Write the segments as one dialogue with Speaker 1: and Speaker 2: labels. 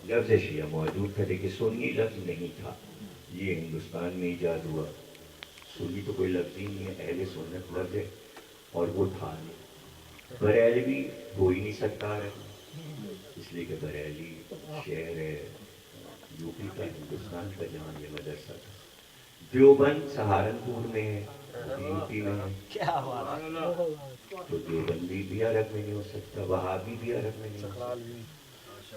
Speaker 1: لفظ شیعہ موجود تھا لیکن سنی لفظ نہیں تھا. یہ ہندوستان میں ایجاد ہوا. سنی تو کوئی لفظ ہی نہیں ہے، اہل سنت لفظ ہے اور وہ تھا نہیں. بریلوی ہو ہی نہیں سکتا ہے، اس لیے کہ بریلی شہر ہے یو پی کا، ہندوستان کا، جہاں یہ مدرسہ تھا. دیوبند سہارنپور میں ہے، یو پی میں ہے. تو دیوبندی بھی عرب میں نہیں ہو سکتا، وہابی بھی عرب میں نہیں ہو سکتا.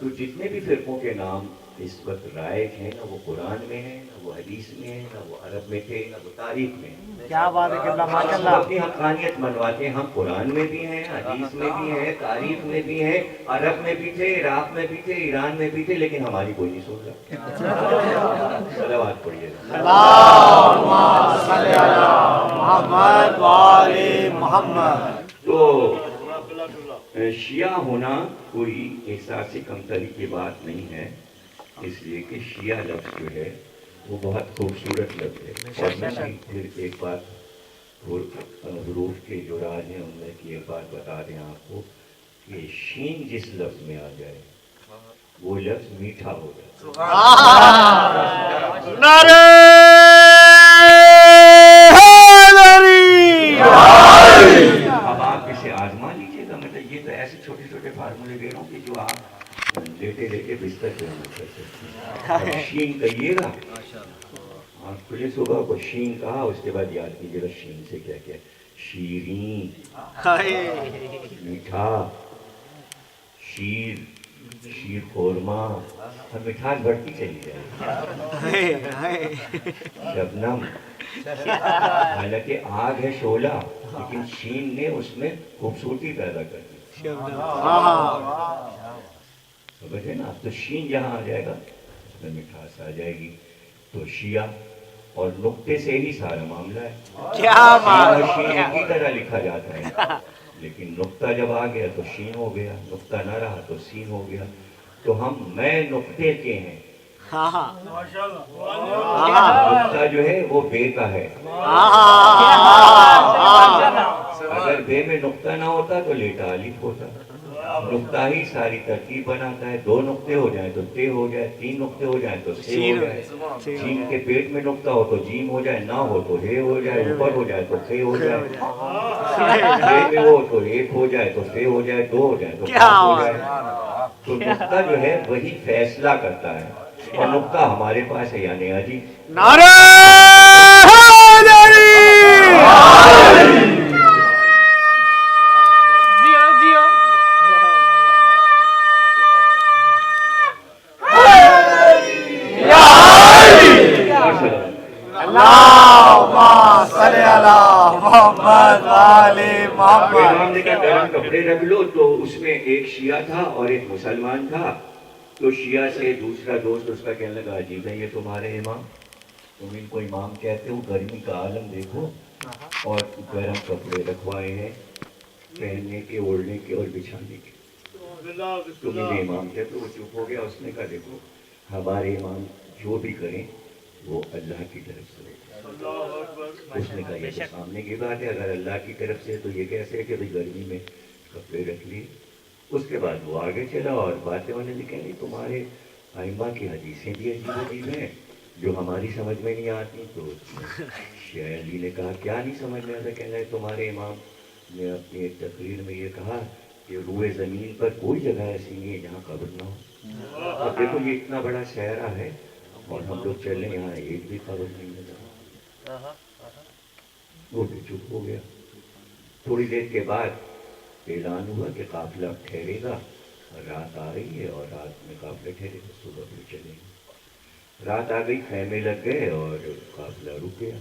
Speaker 1: تو جتنے بھی فرقوں کے نام اس وقت رائج ہیں، نہ وہ قرآن میں ہیں، نہ وہ حدیث میں ہیں، نہ وہ عرب میں تھے، نہ وہ تاریخ میں ہیں.
Speaker 2: کیا بات ہے قبلہ، ماشاء
Speaker 1: ہم
Speaker 2: اللہ.
Speaker 1: اپنی حقانیت منواتے ہیں. ہم قرآن میں بھی ہیں، حدیث میں بھی ہیں، تاریخ میں بھی ہیں، عرب میں بھی تھے، عراق میں بھی تھے، ایران میں بھی تھے، لیکن ہماری کوئی نہیں سن رہا. صلوات پڑھیے.
Speaker 2: اللہم صلی علی محمد و آل محمد.
Speaker 1: تو شیعہ ہونا کوئی احساس کمتری کی بات نہیں ہے، اس لیے کہ شیعہ لفظ جو ہے وہ بہت خوبصورت لفظ ہے. اور میں پھر ایک بات حروف کے جو راز ہیں ان میں کی ایک بات بتا دیں آپ کو کہ شین جس لفظ میں آ جائے وہ لفظ میٹھا ہو جائے.
Speaker 2: نعرہ
Speaker 1: اب آپ اسے آزما لیجیے گا. مطلب یہ تو ایسے چھوٹے چھوٹے فارمولے دے رہا ہوں کہ جو آپ لیٹے لیٹے بستر پہ عمل کر سکتے ہیں. شین کہیے گا، آنکھ کھلے صبح کو شین کہا، اس کے بعد یاد کیجیے گا شین سے کیا کیا. شیرین، میٹھا، شیر، شیر خورما، اور مٹھاس بڑھتی چلی جائے. شبنم، حالانکہ آگ ہے شعلہ لیکن شین نے اس میں خوبصورتی پیدا کر دی. سمجھے نا. تو شین جہاں آ جائے گا اس میں مٹھاس آ جائے گی. تو شیعہ اور نقطے سے ہی سارا معاملہ ہے.
Speaker 2: کیا بات
Speaker 1: شین ایک ہی طرح لکھا جاتا ہے لیکن نقطہ جب آ گیا تو شین ہو گیا، نقطہ نہ رہا تو سین ہو گیا. تو ہم میں نقطے کے ہیں. نقطہ جو ہے وہ بے کا ہے. اگر بے میں نقطہ نہ ہوتا تو لیٹا الف ہوتا. نقطہ ہی ساری ترکیب بناتا ہے. دو نقطے ہو جائیں تو تے ہو جائے، تین نقطے ہو جائیں تو سے ہو جائے. جیم کے پیٹ میں نقطہ ہو تو جیم ہو جائے، نہ ہو تو ہے ہو جائے، اوپر ہو جائے تو سے ہو جائے، سے میں ہو تو ایک ہو جائے، تو سے ہو جائے، دو ہو جائے تو پانچ ہو جائے. تو نقطہ جو ہے وہی فیصلہ کرتا ہے اور نقطہ ہمارے پاس ہے. یعنی حاجی
Speaker 2: نعرہ
Speaker 1: امام نے کہا گرم کپڑے رکھ لو. تو اس میں ایک شیعہ تھا اور ایک مسلمان تھا. تو شیعہ سے دوسرا دوست اس کا کہنے لگا عجیب ہے یہ تمہارے امام، تم ان کو امام کہتے ہو، گرمی کا عالم دیکھو اور گرم کپڑے رکھوائے ہیں پہننے کے، اوڑھنے کے اور بچھانے کے. تم انہیں امام کہتے ہو. وہ چپ ہو گیا. اس نے کہا دیکھو ہمارے امام جو بھی کریں وہ اللہ کی طرف سے ہوتا ہے. اس نے کہا یہ تو سامنے کی بات ہے، اگر اللہ کی طرف سے تو یہ کیسے ہے کہ بھئی گرمی میں کپڑے رکھ لیے. اس کے بعد وہ آگے چلا اور باتیں ہونے لگی. نہیں تمہارے ائمہ کی حدیثیں بھی عجیب عجیب ہیں جو ہماری سمجھ میں نہیں آتی. تو شیعہ علی نے کہا کیا نہیں سمجھ میں آتا؟ کہنا ہے تمہارے امام نے اپنی ایک تقریر میں یہ کہا کہ روئے زمین پر کوئی جگہ ایسی نہیں ہے جہاں قبر نہ ہو. اب دیکھو یہ اتنا بڑا صحرا ہے اور ہم لوگ چل رہے ہیں یہاں ایک بھی قبر نہیں نظر. وہ بھی چپ ہو گیا. تھوڑی دیر کے بعد اعلان ہوا کہ قافلہ ٹھہرے گا، رات آ رہی ہے اور رات میں قافلہ ٹھہرے گا، صبح پھر چلیں گے. رات آ گئی، خیمے لگ گئے اور قافلہ رک گیا.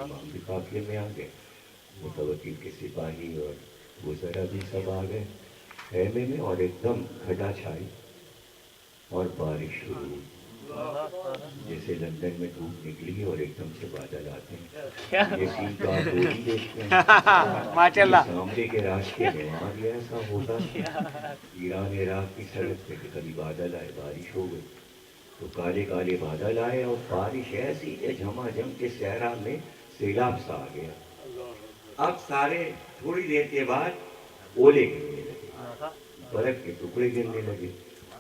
Speaker 1: امام بھی قافلے میں آ گئے، متوکل کے سپاہی اور وزراء بھی سب آ گئے خیمے میں. اور ایک دم گھٹا چھائی اور بارش شروع ہوئی. جیسے لندن میں دھوپ نکلی اور ایک دم سے بادل آتے ہیں. یہ سین تو آپ روز ہی دیکھتے ہیں.
Speaker 2: ماشاء اللہ.
Speaker 1: سامنے کے راستے میں وہاں بھی ایسا ہوتا ہے. ایران عراق کی سڑک پہ کہ کبھی بادل آئے، بارش ہو گئی تو کالے کالے بادل آئے اور بارش ایسی کہ جھما جھم کے صحرا میں سیلاب سا آ گیا. اب سارے تھوڑی دیر کے بعد اولے گرنے لگے، برف کے ٹکڑے گرنے لگے.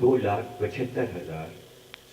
Speaker 1: 2,75,000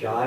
Speaker 1: 4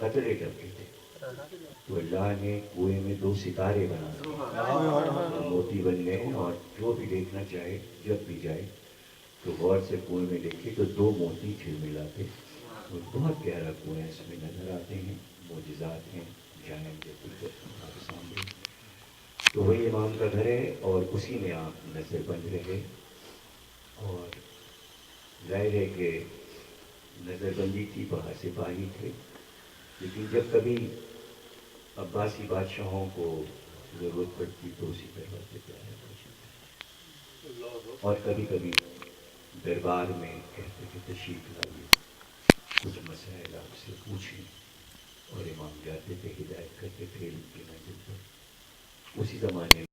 Speaker 1: قطرے ٹپکے تھے تو اللہ نے کنویں میں 2 ستارے بنا دیے موتی بن گئے، اور جو بھی دیکھنا چاہے جب بھی جائے تو غور سے کنویں میں دیکھے تو 2 موتی جھلملاتے اور بہت گہرا کنواں اس میں نظر آتے ہیں، معجزات ہیں، جائیں گے ہمارے سامنے. تو وہی امام کا گھر ہے اور اسی میں آپ نظر بند رہے. اور ظاہر ہے کہ نظر بندی تھی، باہر سپاہی تھے، لیکن جب کبھی عباسی بادشاہوں کو ضرورت پڑتی تو اسی دروازے پہ آیا کرتے، اور کبھی کبھی دربار میں کہتے کہ تشریف لائیے، کچھ مسائل آپ سے پوچھیں، اور امام جاتے تھے، ہدایت کرتے تھے ان کی منزل پر. اسی زمانے میں